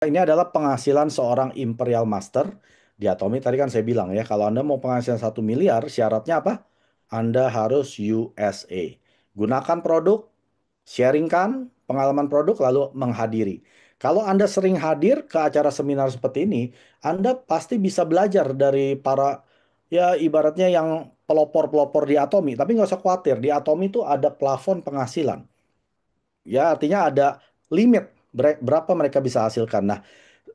Ini adalah penghasilan seorang Imperial Master di Atomic. Tadi kan saya bilang ya, kalau Anda mau penghasilan 1 miliar, syaratnya apa? Anda harus USA. Gunakan produk, sharingkan pengalaman produk, lalu menghadiri. Kalau Anda sering hadir ke acara seminar seperti ini, Anda pasti bisa belajar dari para, ya ibaratnya yang pelopor-pelopor di Atomi. Tapi nggak usah khawatir, di Atomi itu ada plafon penghasilan. Ya artinya ada limit berapa mereka bisa hasilkan. Nah,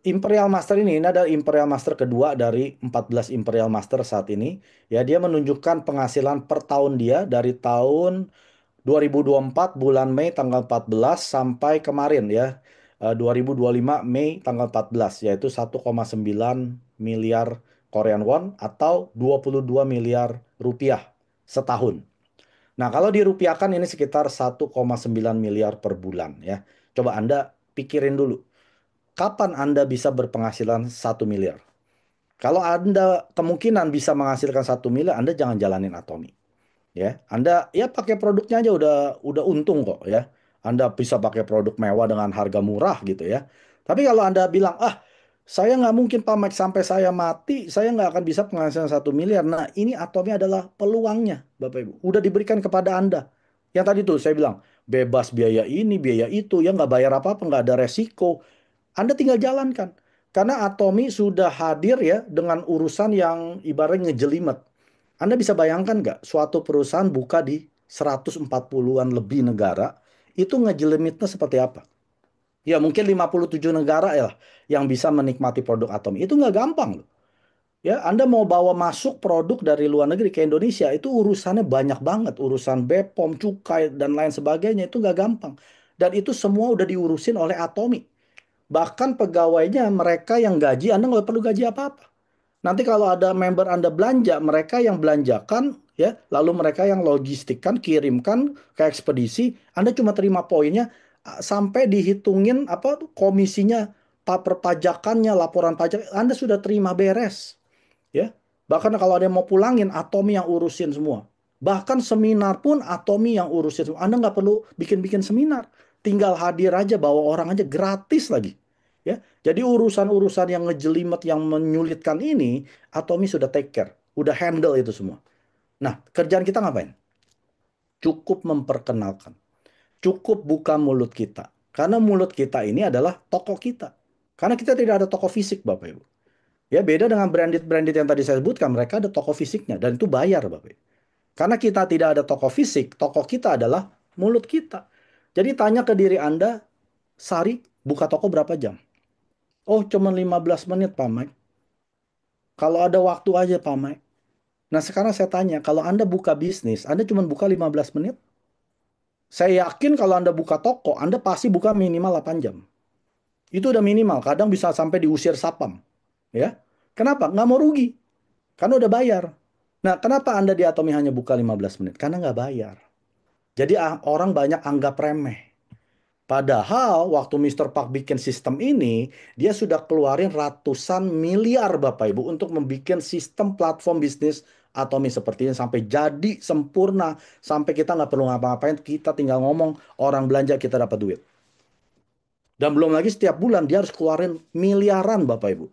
Imperial Master ini adalah Imperial Master kedua dari 14 Imperial Master saat ini. Ya, dia menunjukkan penghasilan per tahun dia dari tahun 2024 bulan Mei tanggal 14 sampai kemarin ya. 2025 Mei tanggal 14 yaitu 1,9 miliar Korean won atau 22 miliar rupiah setahun. Nah, kalau dirupiahkan ini sekitar 1,9 miliar per bulan ya. Coba Anda pikirin dulu. Kapan Anda bisa berpenghasilan 1 miliar? Kalau Anda kemungkinan bisa menghasilkan 1 miliar, Anda jangan jalanin Atomi. Ya, Anda ya pakai produknya aja udah untung kok ya. Anda bisa pakai produk mewah dengan harga murah gitu ya. Tapi kalau Anda bilang, saya nggak mungkin Pak Mike sampai saya mati, saya nggak akan bisa penghasilan 1 miliar. Nah, ini Atomi adalah peluangnya, Bapak Ibu. Udah diberikan kepada Anda. Yang tadi tuh saya bilang, bebas biaya ini, biaya itu, ya nggak bayar apa-apa, nggak ada resiko. Anda tinggal jalankan. Karena Atomi sudah hadir ya dengan urusan yang ibaratnya ngejelimet. Anda bisa bayangkan nggak suatu perusahaan buka di 140-an lebih negara, itu ngejelimetnya seperti apa? Ya mungkin 57 negara ya yang bisa menikmati produk Atomi. Itu nggak gampang loh. Ya, Anda mau bawa masuk produk dari luar negeri ke Indonesia, itu urusannya banyak banget. Urusan BPOM, cukai, dan lain sebagainya, itu nggak gampang. Dan itu semua udah diurusin oleh Atomi. Bahkan pegawainya mereka yang gaji, Anda nggak perlu gaji apa-apa. Nanti kalau ada member Anda belanja, mereka yang belanjakan, ya, lalu mereka yang logistikkan, kirimkan ke ekspedisi, Anda cuma terima poinnya sampai dihitungin apa komisinya, perpajakannya, laporan pajak, Anda sudah terima beres, ya. Bahkan kalau ada yang mau pulangin, Atomi yang urusin semua. Bahkan seminar pun Atomi yang urusin semua. Anda nggak perlu bikin-bikin seminar, tinggal hadir aja, bawa orang aja gratis lagi. Ya, jadi urusan-urusan yang ngejelimet, yang menyulitkan ini, Atomi sudah take care, udah handle itu semua. Nah, kerjaan kita ngapain? Cukup memperkenalkan, cukup buka mulut kita. Karena mulut kita ini adalah toko kita. Karena kita tidak ada toko fisik, Bapak Ibu. Ya, beda dengan branded-branded yang tadi saya sebutkan, mereka ada toko fisiknya dan itu bayar, Bapak Ibu. Karena kita tidak ada toko fisik, toko kita adalah mulut kita. Jadi tanya ke diri Anda, Sari, buka toko berapa jam? Oh, cuma 15 menit, Pak Mike. Kalau ada waktu aja, Pak Mike. Nah, sekarang saya tanya, kalau Anda buka bisnis, Anda cuma buka 15 menit? Saya yakin kalau Anda buka toko, Anda pasti buka minimal 8 jam. Itu udah minimal, kadang bisa sampai diusir sapam. Ya, kenapa? Nggak mau rugi, karena udah bayar. Nah, kenapa Anda di Atomi hanya buka 15 menit? Karena nggak bayar. Jadi orang banyak anggap remeh. Padahal waktu Mister Park bikin sistem ini, dia sudah keluarin ratusan miliar Bapak Ibu untuk membuat sistem platform bisnis Atomi seperti ini sampai jadi sempurna, sampai kita nggak perlu ngapa-ngapain, kita tinggal ngomong, orang belanja kita dapat duit. Dan belum lagi setiap bulan dia harus keluarin miliaran Bapak Ibu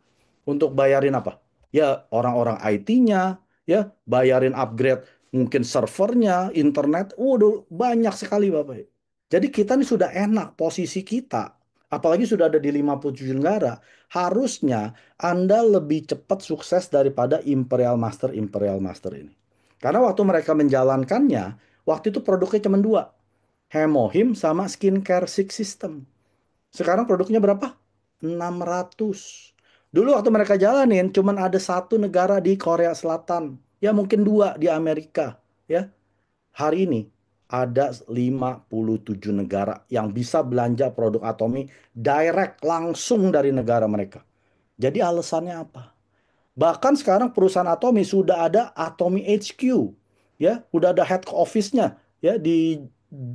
untuk bayarin apa? Ya orang-orang IT-nya, ya bayarin upgrade mungkin servernya, internet, waduh banyak sekali Bapak Ibu. Jadi kita ini sudah enak posisi kita, apalagi sudah ada di 57 negara. Harusnya Anda lebih cepat sukses daripada Imperial Master ini. Karena waktu mereka menjalankannya, waktu itu produknya cuma dua, Hemohim sama Skincare Six System. Sekarang produknya berapa? 600. Dulu waktu mereka jalanin, cuman ada satu negara di Korea Selatan. Ya mungkin dua di Amerika. Ya, hari ini ada 57 negara yang bisa belanja produk Atomi direct langsung dari negara mereka. Jadi alasannya apa? Bahkan sekarang perusahaan Atomi sudah ada Atomi HQ. Ya, udah ada head office-nya ya di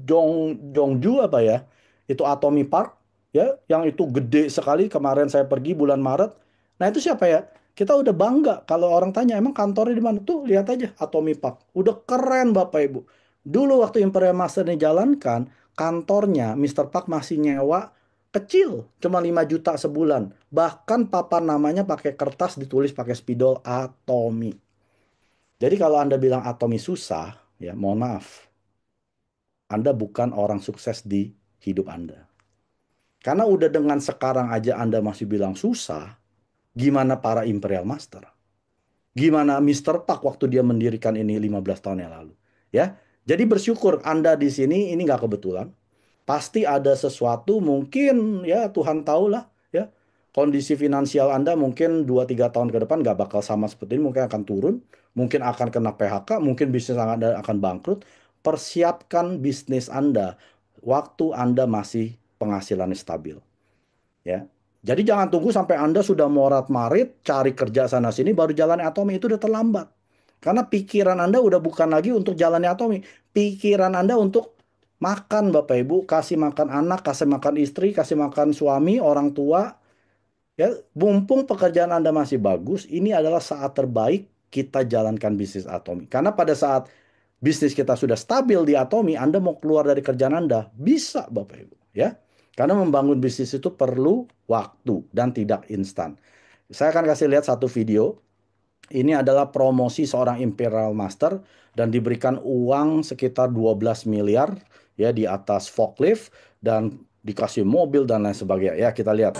Jongju apa ya? Itu Atomi Park ya, yang itu gede sekali. Kemarin saya pergi bulan Maret. Nah, itu siapa ya? Kita udah bangga kalau orang tanya emang kantornya di mana? Tuh, lihat aja Atomi Park. Udah keren Bapak Ibu. Dulu waktu Imperial Master dijalankan, kantornya Mister Park masih nyewa Kecil, cuma 5 juta sebulan. Bahkan papan namanya pakai kertas ditulis pakai spidol Atomy. Jadi kalau Anda bilang Atomy susah, ya mohon maaf. Anda bukan orang sukses di hidup Anda. Karena udah dengan sekarang aja Anda masih bilang susah, gimana para Imperial Master? Gimana Mister Park waktu dia mendirikan ini 15 tahun yang lalu? Ya, jadi bersyukur Anda di sini ini nggak kebetulan. Pasti ada sesuatu mungkin ya Tuhan tahu lah ya. Kondisi finansial Anda mungkin 2-3 tahun ke depan nggak bakal sama seperti ini, mungkin akan turun, mungkin akan kena PHK, mungkin bisnis Anda akan bangkrut. Persiapkan bisnis Anda waktu Anda masih penghasilannya stabil ya. Jadi jangan tunggu sampai Anda sudah morat-marit cari kerja sana sini baru jalan Atomi, itu udah terlambat. Karena pikiran Anda udah bukan lagi untuk jalannya Atomi. Pikiran Anda untuk makan Bapak Ibu, kasih makan anak, kasih makan istri, kasih makan suami, orang tua. Ya, mumpung pekerjaan Anda masih bagus, ini adalah saat terbaik kita jalankan bisnis Atomi. Karena pada saat bisnis kita sudah stabil di Atomi, Anda mau keluar dari kerjaan Anda, bisa Bapak Ibu, ya. Karena membangun bisnis itu perlu waktu dan tidak instan. Saya akan kasih lihat satu video. Ini adalah promosi seorang Imperial Master dan diberikan uang sekitar 12 miliar ya di atas forklift dan dikasih mobil dan lain sebagainya. Ya, kita lihat.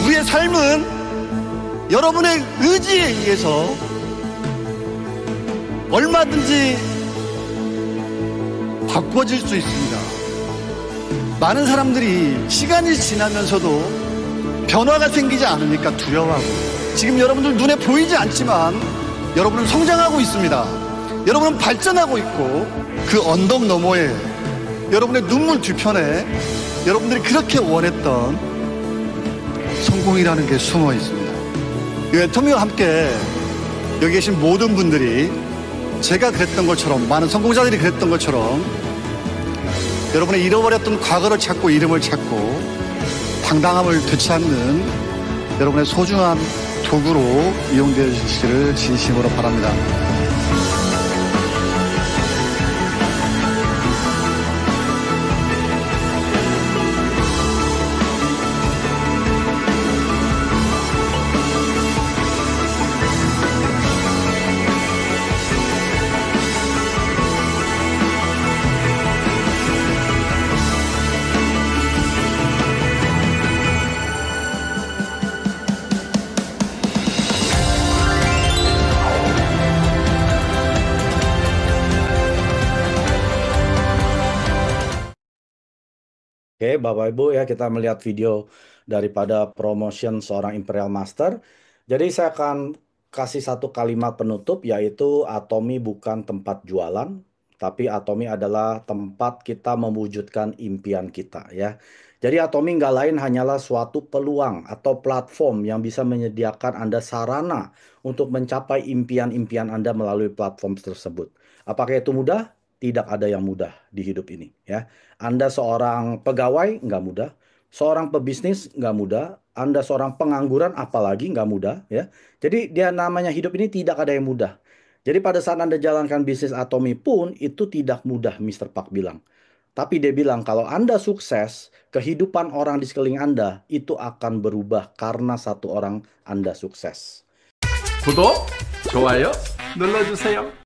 우리의 삶은 여러분의 의지에 의해서 얼마든지 바꿔질 수 있습니다. 많은 사람들이 시간이 지나면서도 변화가 생기지 않으니까 두려워하고, 지금 여러분들 눈에 보이지 않지만 여러분은 성장하고 있습니다. 여러분은 발전하고 있고, 그 언덕 너머에 여러분의 눈물 뒤편에 여러분들이 그렇게 원했던 성공이라는 게 숨어 있습니다. 웨터미와 함께 여기 계신 모든 분들이 제가 그랬던 것처럼, 많은 성공자들이 그랬던 것처럼 여러분의 잃어버렸던 과거를 찾고 이름을 찾고 당당함을 되찾는 여러분의 소중한 도구로 이용되시기를 진심으로 바랍니다. Oke, Bapak Ibu ya kita melihat video daripada promotion seorang Imperial Master. Jadi saya akan kasih satu kalimat penutup yaitu Atomy bukan tempat jualan, tapi Atomy adalah tempat kita mewujudkan impian kita ya. Jadi Atomy nggak lain hanyalah suatu peluang atau platform yang bisa menyediakan Anda sarana untuk mencapai impian-impian Anda melalui platform tersebut. Apakah itu mudah? Tidak ada yang mudah di hidup ini ya. Anda seorang pegawai, nggak mudah. Seorang pebisnis, nggak mudah. Anda seorang pengangguran, apalagi nggak mudah. Ya. Jadi dia namanya hidup ini tidak ada yang mudah. Jadi pada saat Anda jalankan bisnis Atomy pun, itu tidak mudah, Mr. Park bilang. Tapi dia bilang kalau Anda sukses, kehidupan orang di sekeliling Anda itu akan berubah karena satu orang Anda sukses. 구독, 좋아요 눌러주세요.